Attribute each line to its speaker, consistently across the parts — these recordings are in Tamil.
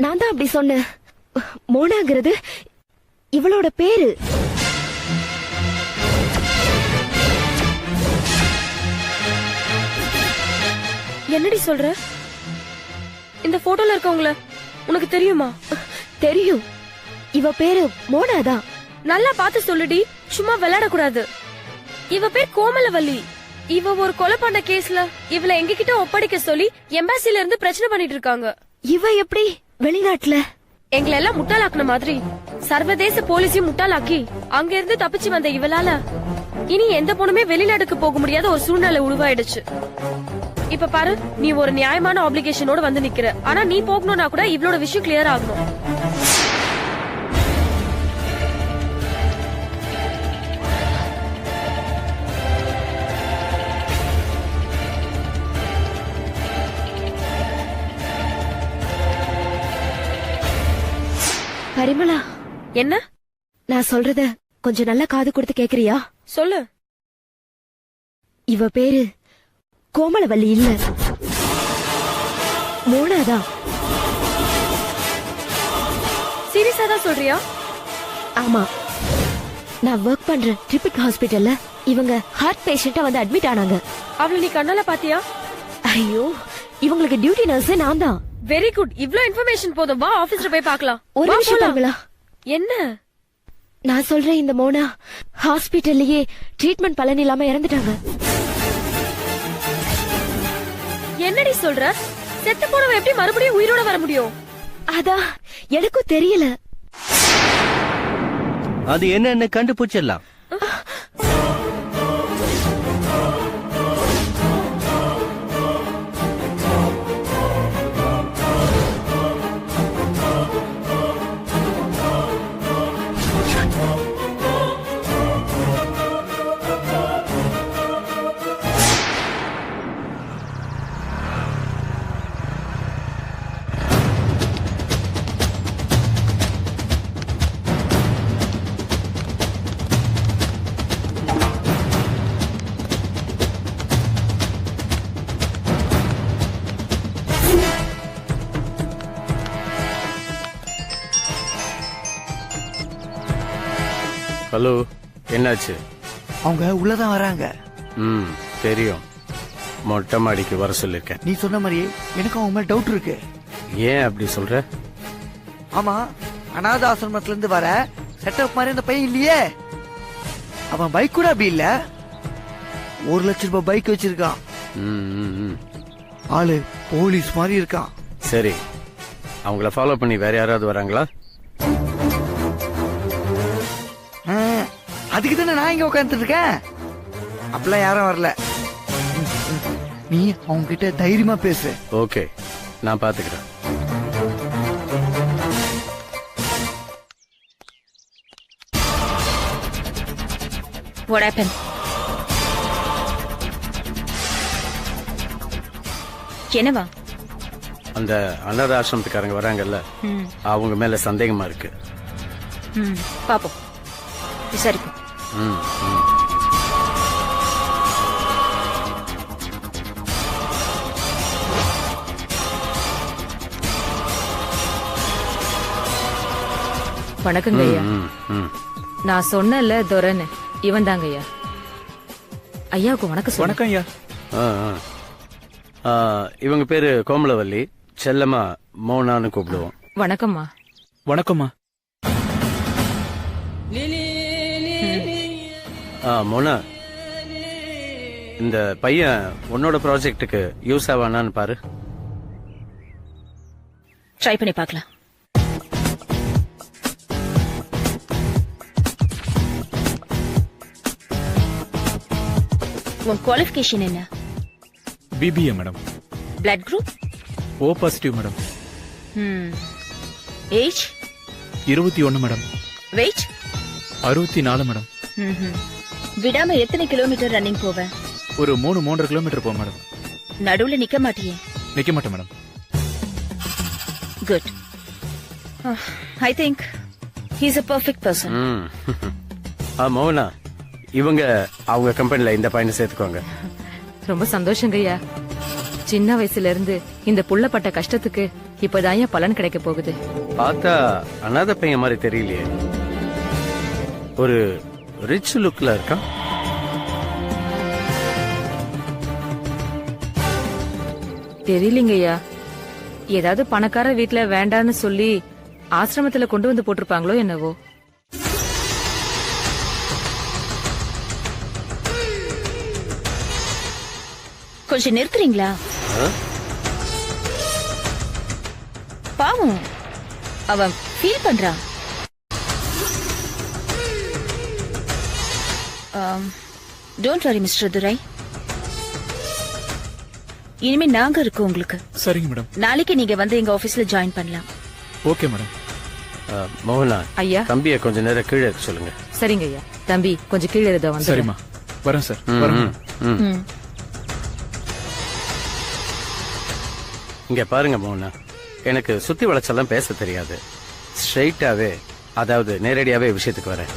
Speaker 1: நான் தான் அப்படி சொன்னேன். மோனாங்கிறது இவளோட பேரு.
Speaker 2: என்னடி சொல்ற? இந்த போட்டோல இருக்கவங்கள உனக்கு தெரியுமா?
Speaker 1: தெரியும். இவ பேரு மோனாதான்.
Speaker 2: நல்லா பார்த்து சொல்லுடி, சும்மா விளையாட கூடாது. இவ பேர் கோமலவல்லி. இவ ஒரு கொலை பண்ண கேஸ்ல இவள எங்க கிட்ட ஒப்படைக்க சொல்லி எம்பாசில இருந்து பிரச்சனை பண்ணிட்டு இருக்காங்க.
Speaker 1: இவ எப்படி வெளிநாட்டுல?
Speaker 2: எங்களை எல்லாம் முட்டாளாக்குன மாதிரி சர்வதேச போலீஸையும் முட்டாளாக்கி அங்க இருந்து தப்பிச்சு வந்த இவளால இனி எந்த பொண்ணுமே வெளிநாட்டுக்கு போக முடியாத ஒரு சூழ்நிலை உருவாயிடுச்சு. இப்ப பாரு, நீ ஒரு நியாயமான ஆப்ளிகேஷனோட வந்து நிக்கிற. ஆனா நீ போகணும்னா கூட இவளோட விஷயம் கிளியர் ஆகணும்.
Speaker 1: பரிமளா,
Speaker 2: என்ன?
Speaker 1: நான் சொல்றத கொஞ்சம் நல்லா காது கொடுத்து கேக்குறியா?
Speaker 2: சொல்லு.
Speaker 1: இவ பேரு கோமலவல்லி இல்ல, மோனாதான்.
Speaker 2: சீரியஸா தான் சொல்றியா?
Speaker 1: ஆமா, நான் ஒர்க் பண்ற ட்ரிபிக் ஹாஸ்பிடல்ல இவங்க ஹார்ட் பேஷண்டா வந்து அட்மிட் ஆனாங்க.
Speaker 2: அவளை நீ கண்ணால பாத்தியா?
Speaker 1: ஐயோ, இவங்களுக்கு டியூட்டி நர்ஸ் நான் தான்.
Speaker 2: Very good. இவ்ளோ இன்ஃபர்மேஷன் போதும். வா ஆபீஸ்ல போய் பார்க்கலாம்.
Speaker 1: ஒரு நிமிஷம் பரிமளா.
Speaker 2: என்ன?
Speaker 1: நான் சொல்றேன், இந்த மோனா ஹாஸ்பிடல்லயே ட்ரீட்மெண்ட் பலன் இல்லாம இறந்துட்டாங்க.
Speaker 2: என்னடி சொல்ற? செத்து போனவ எப்படி மறுபடியும் உயிரோட வர முடியும்?
Speaker 1: அதான் எனக்கும் தெரியல.
Speaker 3: அது என்னன்னு கண்டுபிடிச்சிடலாம். ஹலோ, என்னாச்சு?
Speaker 4: அவங்க உள்ளதான் வராங்க.
Speaker 3: தெரியும். மொட்டை மாடிக்கு வர சொல்லிருக்கேன்.
Speaker 4: நீ சொன்ன மாதிரி எனக்கு அவங்க மேல டவுட் இருக்கு.
Speaker 3: ஏன் அப்படி சொல்ற?
Speaker 4: ஆமா, அநாத ஆசிரமத்துல இருந்து வர செட்டப் மாதிரி அந்த பையன் இல்லையே, அவன் பைக் கூட அப்படி இல்ல. 1,00,000 ரூபாய் பைக் வச்சிருக்கான். ஆளு போலீஸ் மாதிரி இருக்கான்.
Speaker 3: சரி, அவங்கள ஃபாலோ பண்ணி வேற யாராவது வராங்களா?
Speaker 4: அதுக்கு தானே நான் இங்க உட்காந்துட்டு இருக்கேன். அப்படிலாம் யாரும் வரல. நீ அவங்க கிட்ட தைரியமா பேசு.
Speaker 3: ஓகே, நான் பாத்துக்கிறேன்.
Speaker 2: What happened? என்னவா?
Speaker 3: அந்த அனாத ஆசிரமத்துக்காரங்க வராங்கல்ல, அவங்க மேல சந்தேகமா இருக்கு.
Speaker 2: பாப்போம், விசாரிப்போம்.
Speaker 5: வணக்கங்க ஐயா. நான் சொன்னல துரன்னு, இவன் தாங்க ஐயா. ஐயாவுக்கு வணக்கம்.
Speaker 4: வணக்கம் ஐயா.
Speaker 3: இவங்க பேரு கோமலவல்லி, செல்லமா மோனான்னு கூப்பிடுவோம்.
Speaker 5: வணக்கம்மா.
Speaker 4: வணக்கம்மா.
Speaker 3: மோனா, இந்த பையன் உன்னோட ப்ராஜெக்டுக்கு யூஸ் ஆவானான்னு பாரு.
Speaker 2: ட்ரை பண்ணி பார்க்கலாம். உன் குவாலிஃபிகேஷன் என்ன?
Speaker 6: BBA madam.
Speaker 2: Blood group?
Speaker 6: O positive madam.
Speaker 2: Age?
Speaker 6: 21 madam.
Speaker 2: Weight?
Speaker 6: 64 madam.
Speaker 2: விடாம எத்தனை கிலோமீட்டர் ரன்னிங் போவ?
Speaker 6: ஒரு 3-3.5 கிலோமீட்டர் போகும் மேடம்.
Speaker 2: நடுவுல நிக்க மாட்டியே?
Speaker 6: நிக்க மாட்டேன் madam.
Speaker 2: Good. I think he is a perfect person.
Speaker 3: Mona, இவங்க அவங்க கம்பெனில இந்த பையனை சேர்த்துக்கோங்க.
Speaker 5: ரொம்ப சந்தோஷங்க ஐயா. சின்ன வயசுல இருந்து இந்த புள்ள பட்ட கஷ்டத்துக்கு இப்பதான் ஏன் பலன் கிடைக்க போகுது.
Speaker 3: பார்த்தா அனாதை பையன் மாதிரி தெரியலையே, ஒரு ரிச் லுக்ல இருக்கான்.
Speaker 5: தெரியலங்கய்யா, ஏதாவது பணக்கார வீட்ல வேண்டான்னு சொல்லி ஆசிரமத்துல கொண்டு வந்து போட்டிருப்பாங்களோ என்னவோ.
Speaker 1: கொஞ்சம் நிறுத்துறீங்களா? பாவம், அவன் ஃபீல் பண்றான். டோன்ட் வரி மிஸ்டர் துரை, இனிமே நாங்க இருக்கோம் உங்களுக்கு.
Speaker 6: சரிங்க மேடம்.
Speaker 1: நாளைக்கு நீங்க வந்து எங்க ஆபீஸ்ல ஜாயின் பண்ணலாம்.
Speaker 6: Okay madam.
Speaker 3: மோகனா,
Speaker 5: ஐயா.
Speaker 3: தம்பியை கொஞ்ச நேரம் கீழே இருக்க சொல்லுங்க.
Speaker 5: சரிங்க ஐயா. தம்பி கொஞ்சம் கீழே இருந்த வந்து.
Speaker 6: சரிம்மா, வரேன் சார். வரேன்.
Speaker 3: ம். இங்க பாருங்க மோகனா, எனக்கு சுத்தி வளைச்செல்லாம் பேச தெரியாது. ஸ்ட்ரெயிட்டாவே, அதாவது நேரடியாவே விஷயத்துக்கு வரேன்.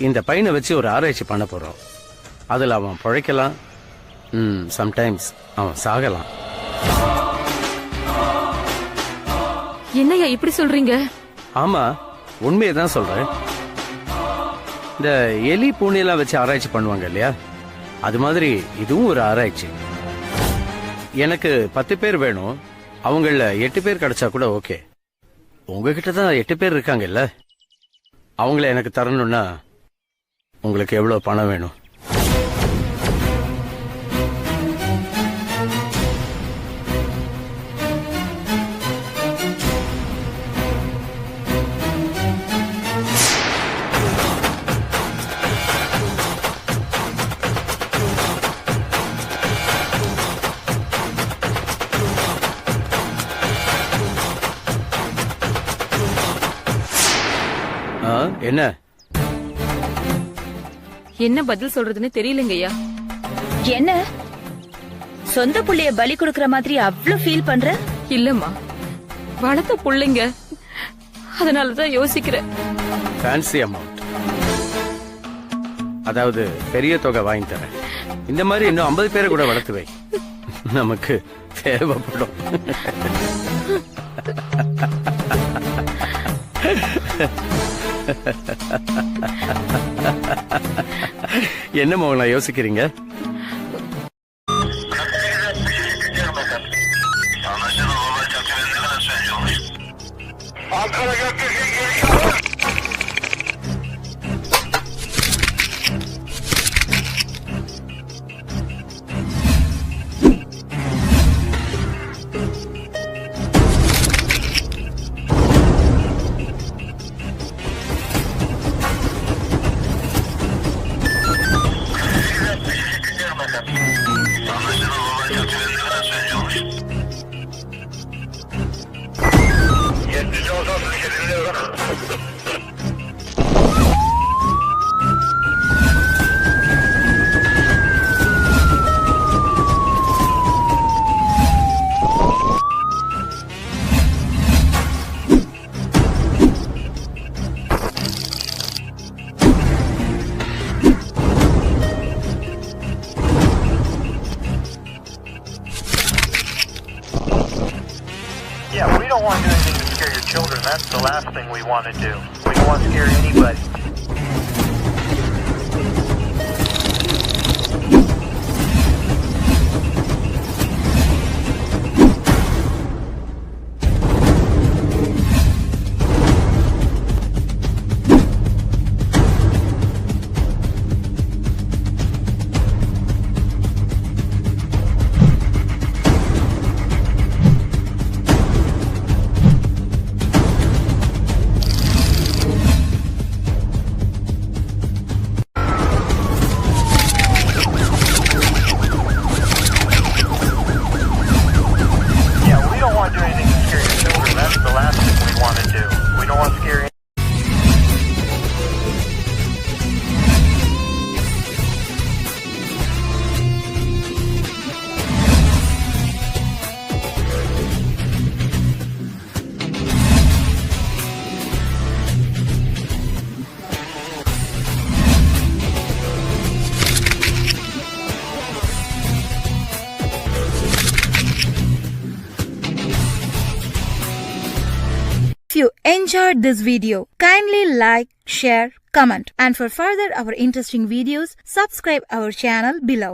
Speaker 3: இந்த பையனை வச்சு ஒரு ஆராய்ச்சி பண்ண போறோம். அதுல அவன் பிழைக்கலாம், சம்டைம்ஸ் அவன் சாகலாம்.
Speaker 5: என்னய்யா இப்படி சொல்றீங்க?
Speaker 3: ஆமா, உண்மையை தான் சொல்றேன். இந்த எலி பூனையெல்லாம் வச்சு ஆராய்ச்சி பண்ணுவாங்க இல்லையா, அது மாதிரி இதுவும் ஒரு ஆராய்ச்சி. எனக்கு 10 பேர் வேணும், அவங்கள 8 பேர் கிடைச்சா கூட ஓகே. உங்ககிட்ட தான் 8 பேர் இருக்காங்கல்ல, அவங்கள எனக்கு தரணும்னா உங்களுக்கு எவ்வளவு பணம் வேணும்? என்ன
Speaker 5: என்ன பதில் சொல்றதுன்னு தெரியலங்கய்யா.
Speaker 1: என்ன சொந்த புள்ளைய பலி கொடுக்கற மாதிரி அவ்வளவு ஃபீல் பண்ற?
Speaker 5: இல்லம்மா, வளர்த்த புள்ளைங்க, அதனாலதான் யோசிக்கிறேன்.
Speaker 3: ஃபேன்சி அமௌண்ட், அதாவது பெரிய தொகை வாங்கி தரேன். இந்த மாதிரி இன்னும் 50 பேரை கூட வளர்த்து வை, நமக்கு தேவைப்படும். என்ன மோகனா யோசிக்கிறீங்க?
Speaker 7: Yeah, we don't want to do anything to scare your children. That's the last thing we want to do. We don't want to scare anybody.
Speaker 8: you enjoyed this video, kindly like, share, comment, and for further our interesting videos, subscribe our channel below.